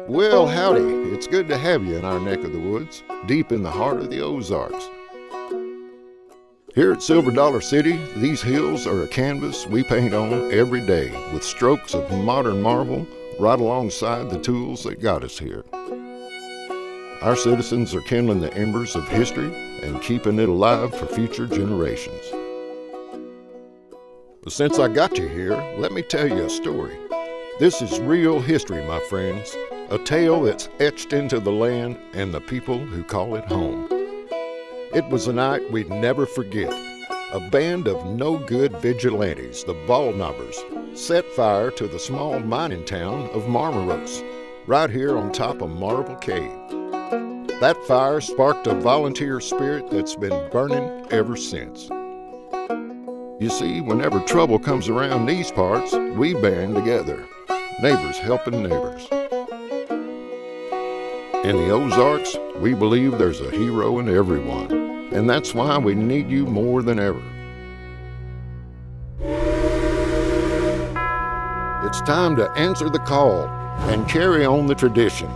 Well, howdy. It's good to have you in our neck of the woods, deep in the heart of the Ozarks. Here at Silver Dollar City, these hills are a canvas we paint on every day with strokes of modern marble right alongside the tools that got us here. Our citizens are kindling the embers of history and keeping it alive for future generations. But since I got you here, let me tell you a story. This is real history, my friends, a tale that's etched into the land and the people who call it home. It was a night we'd never forget. A band of no-good vigilantes, the Ballknobbers, set fire to the small mining town of Marmaros, right here on top of Marble Cave. That fire sparked a volunteer spirit that's been burning ever since. You see, whenever trouble comes around these parts, we band together, neighbors helping neighbors. In the Ozarks, we believe there's a hero in everyone, and that's why we need you more than ever. It's time to answer the call and carry on the tradition.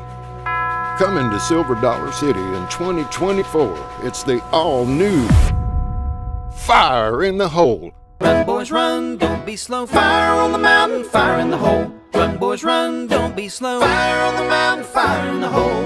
Coming to Silver Dollar City in 2024, it's the all-new Fire in the Hole. Run, boys, run, don't be slow. Fire on the mountain, fire in the hole. Run, boys, run, don't be slow. Fire on the mountain, fire in the hole.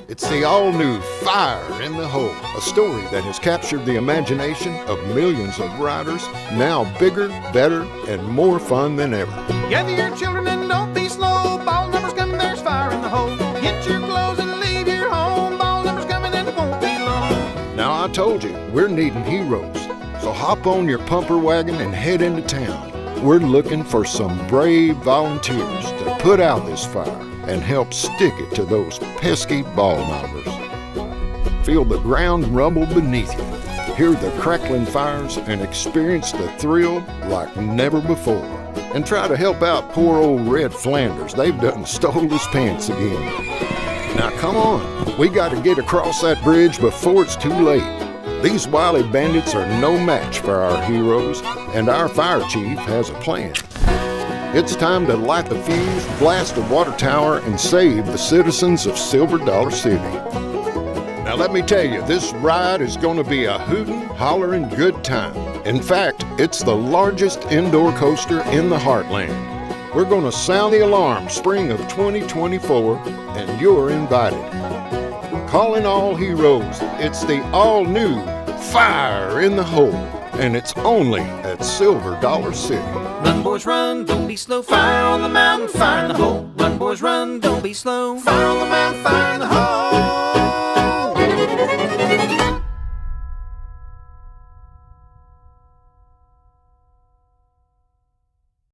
It's the all-new Fire in the Hole, a story that has captured the imagination of millions of riders, now bigger, better, and more fun than ever. Gather your children and don't be slow. Ball numbers coming, there's fire in the hole. Get your clothes and leave your home. Ball numbers coming and it won't be long. Now I told you, we're needing heroes, so hop on your pumper wagon and head into town. We're looking for some brave volunteers to put out this fire and help stick it to those pesky Ballknobbers. Feel the ground rumble beneath you, hear the crackling fires, and experience the thrill like never before. And try to help out poor old Red Flanders. They've done stole his pants again. Now come on, we got to get across that bridge before it's too late. These wily bandits are no match for our heroes, and our fire chief has a plan. It's time to light the fuse, blast a water tower, and save the citizens of Silver Dollar City. Now let me tell you, this ride is going to be a hootin', hollerin' good time. In fact, it's the largest indoor coaster in the heartland. We're going to sound the alarm spring of 2024, and you're invited. Calling all heroes, it's the all-new Fire in the Hole, and it's only at Silver Dollar City. Run, boys, run, don't be slow. Fire on the mountain, fire in the hole. Run, boys, run, don't be slow. Fire on the mountain, fire in the hole.